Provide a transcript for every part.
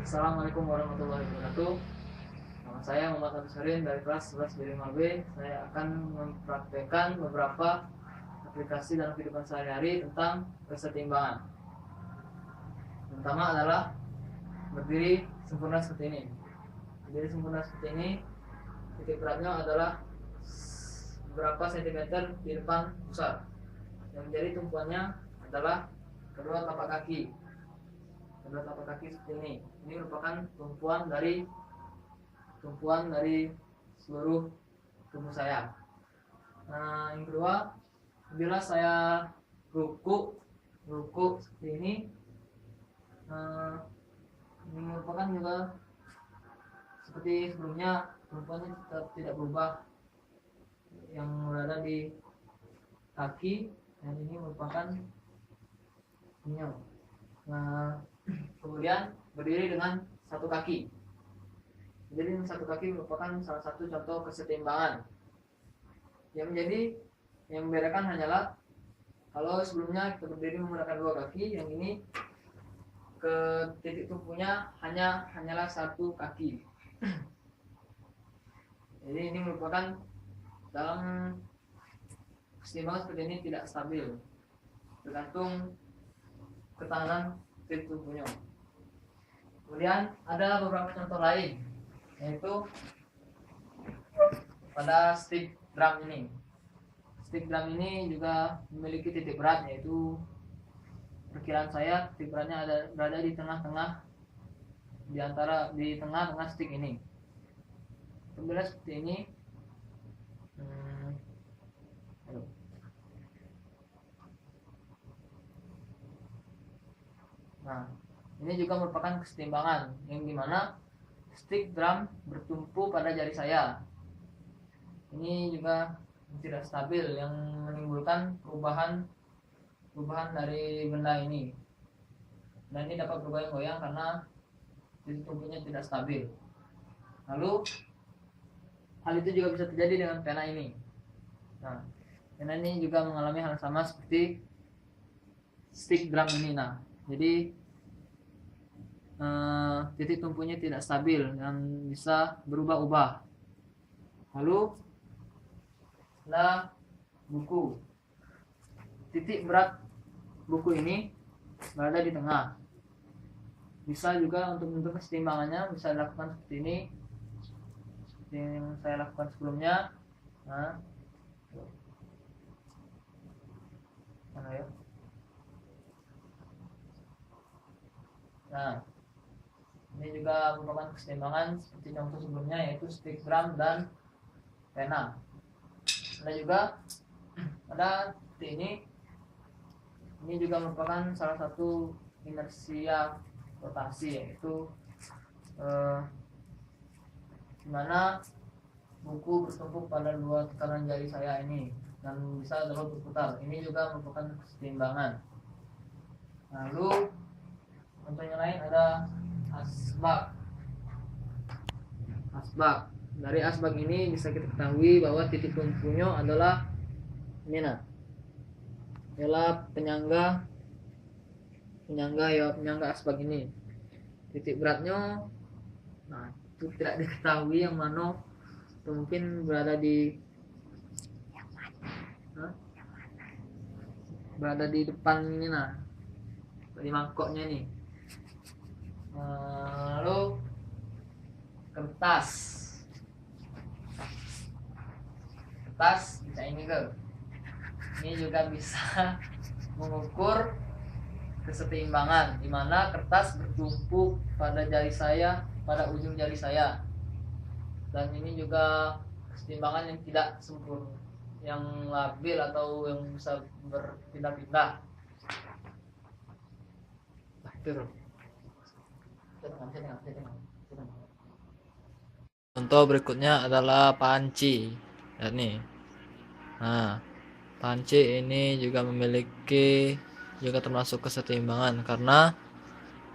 Assalamualaikum warahmatullahi wabarakatuh. Nama saya Muhammad Abdusharin dari kelas 11 B5B. Saya akan mempraktekkan beberapa aplikasi dalam kehidupan sehari-hari tentang kesetimbangan. Yang pertama adalah berdiri sempurna seperti ini. Berdiri sempurna seperti ini, titik beratnya adalah berapa sentimeter di depan pusar. Yang menjadi tumpuannya adalah kedua telapak kaki. Kedua telapak kaki seperti ini. Ini merupakan tumpuan dari seluruh tubuh saya. Nah, yang kedua, bila saya ruku seperti ini, ini merupakan juga seperti sebelumnya, tumpuannya tetap tidak berubah yang berada di kaki, dan ini merupakan ini. Nah, kemudian berdiri dengan satu kaki. Jadi satu kaki merupakan salah satu contoh kesetimbangan. Yang membedakan hanyalah kalau sebelumnya kita berdiri menggunakan dua kaki, yang ini ke titik tumpunya hanyalah satu kaki. Jadi ini merupakan dalam kesetimbangan seperti ini tidak stabil, tergantung ketahanan titik tumpunya. Kemudian ada beberapa contoh lain, yaitu pada stick drum ini. Stick drum ini juga memiliki titik berat, yaitu perkiraan saya titik beratnya berada di tengah-tengah, di tengah-tengah stick ini. Apabila seperti ini, nah, ini juga merupakan kesetimbangan yang dimana stick drum bertumpu pada jari saya. Ini juga tidak stabil, yang menimbulkan perubahan dari benda ini. Dan ini dapat bergoyang-goyang karena titik tumpunya tidak stabil. Lalu hal itu juga bisa terjadi dengan pena ini. Nah, pena ini juga mengalami hal sama seperti stick drum ini. Nah, jadi titik tumpunya tidak stabil dan bisa berubah-ubah. Lalu buku. Titik berat buku ini berada di tengah. Bisa juga untuk bentuk kesetimbangannya bisa dilakukan seperti ini, seperti yang saya lakukan sebelumnya. Nah, mana ya? Nah, ini juga merupakan kesetimbangan seperti contoh sebelumnya, yaitu stick drum dan pena. Ada juga seperti ini juga merupakan salah satu inersia rotasi, yaitu dimana buku bertumpu pada dua tekanan jari saya ini dan bisa terus berputar. Ini juga merupakan kesetimbangan. Lalu contohnya lain ada asbak. Dari asbak ini bisa kita ketahui bahwa titik tumpunya adalah ini, adalah penyangga asbak ini. Titik beratnya, nah, itu tidak diketahui yang mana, atau mungkin berada di depan ini, nah, di mangkoknya ini. Lalu kertas bisa ini juga bisa mengukur kesetimbangan, di mana kertas bertumpu pada ujung jari saya, dan ini juga kesetimbangan yang tidak sempurna, yang labil atau yang bisa berpindah-pindah. Contoh berikutnya adalah panci. Lihat nih. Nah, panci ini juga termasuk kesetimbangan karena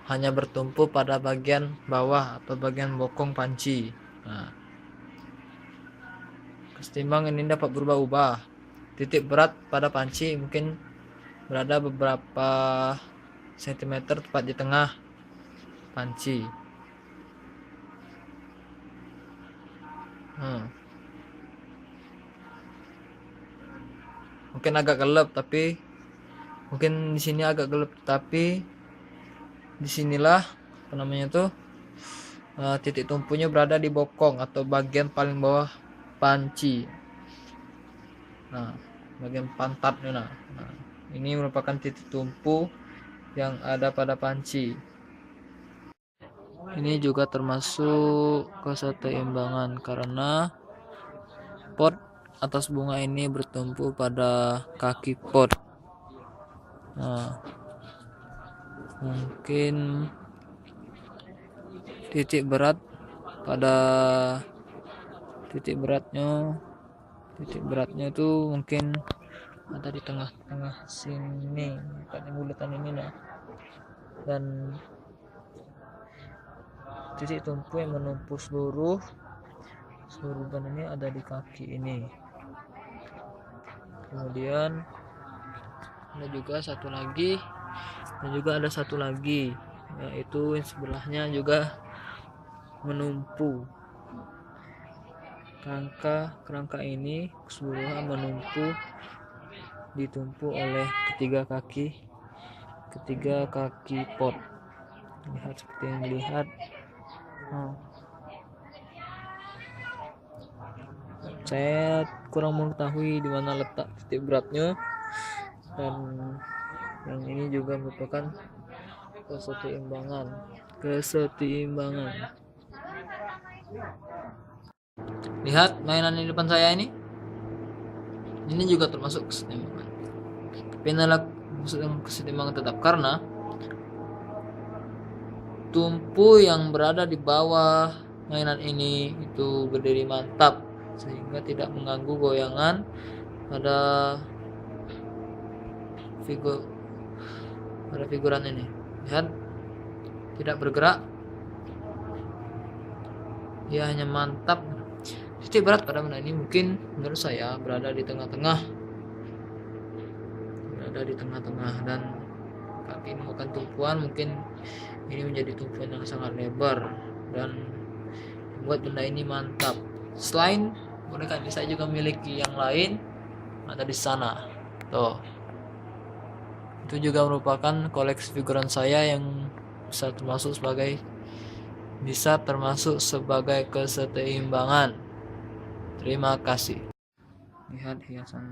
hanya bertumpu pada bagian bawah atau bagian bokong panci. Nah, kesetimbangan ini dapat berubah-ubah. Titik berat pada panci mungkin berada beberapa sentimeter tepat di tengah panci. Hmm. Mungkin agak gelap, tapi mungkin di sini agak gelap, tapi disinilah apa namanya tuh titik tumpunya berada di bokong atau bagian paling bawah panci. Nah, bagian pantatnya. Nah, ini merupakan titik tumpu yang ada pada panci. Ini juga termasuk keseimbangan karena pot atas bunga ini bertumpu pada kaki pot. Nah, mungkin titik berat pada titik beratnya itu mungkin ada di tengah-tengah sini, pada bulatan ini. Nah, dan titik tumpu yang menumpu seluruh ban ini ada di kaki ini. Kemudian ada juga satu lagi, dan juga ada satu lagi, yaitu yang sebelahnya juga menumpu. Kerangka ini keseluruhan ditumpu oleh ketiga kaki pot. Lihat seperti yang dilihat. Saya kurang mengetahui di mana letak titik beratnya, dan yang ini juga merupakan keseimbangan. Lihat mainan di depan saya ini juga termasuk keseimbangan. Tapi inilah keseimbangan tetap karena tumpu yang berada di bawah mainan ini itu berdiri mantap sehingga tidak mengganggu goyangan pada figuran ini. Lihat, tidak bergerak, dia hanya mantap. Titik berat pada mainan ini mungkin menurut saya berada di tengah-tengah, dan kaki ini bukan tumpuan, mungkin ini menjadi tumpuan yang sangat lebar dan membuat benda ini mantap. Selain boneka ini, saya juga memiliki yang lain ada di sana. Tuh, itu juga merupakan koleksi figuran saya yang bisa termasuk sebagai keseimbangan. Terima kasih. Lihat hiasan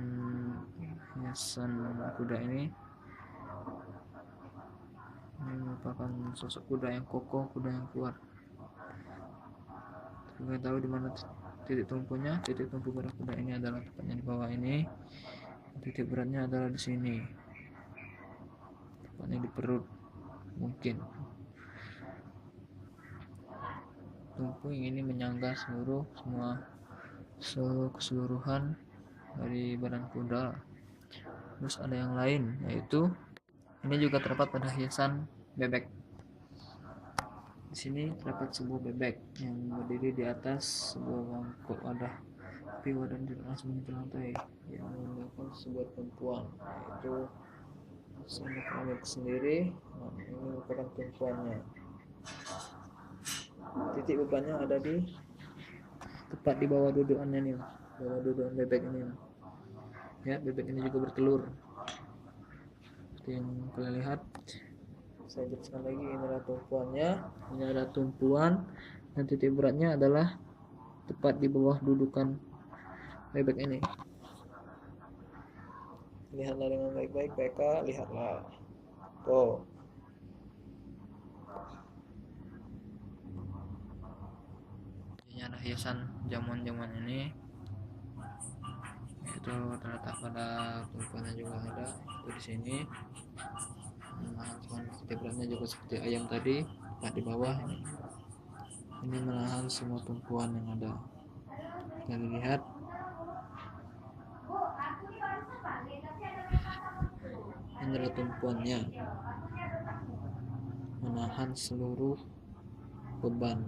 kuda ini merupakan sosok kuda yang kokoh, kuda yang kuat. Kita tahu di mana titik tumpunya. Titik tumpu pada kuda ini adalah tepatnya di bawah ini. Titik beratnya adalah di sini, tepatnya di perut. Mungkin tumpu ini menyangga keseluruhan dari badan kuda. Terus ada yang lain, yaitu ini juga terdapat pada hiasan bebek. Di sini terdapat sebuah bebek yang berdiri di atas sebuah mangkuk wadah, tapi wadahnya tidak langsung menyentuh lantai, yang menggunakan sebuah tumpuan, yaitu sendok bebek sendiri. Nah, ini merupakan tumpuannya. Titik bebannya ada tepat di bawah dudukannya nih, bawah dudukan bebek ini. Ya, bebek ini juga bertelur. Seperti yang kalian lihat. Saya jelaskan lagi, ini adalah tumpuannya. Ini ada tumpuan, dan titik beratnya adalah tepat di bawah dudukan bebek ini. Lihatlah dengan baik-baik, PK, lihatlah. Tuh. Ini ada hiasan jamuan ini. Itu terletak pada tumpuannya juga ada. Itu di sini. Titik beratnya juga seperti ayam tadi, tepat di bawah ini menahan semua tumpuan yang ada. Dan lihat, ini adalah tumpuannya, menahan seluruh beban.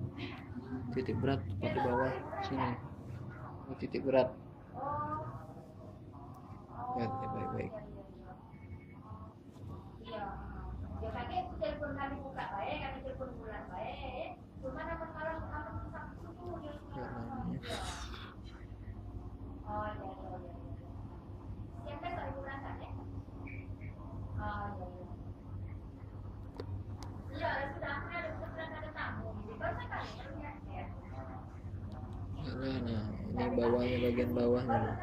Titik berat tepat di bawah sini. Titik berat. Lihat baik-baik. Nah, ini bawahnya, bagian bawahnya nih.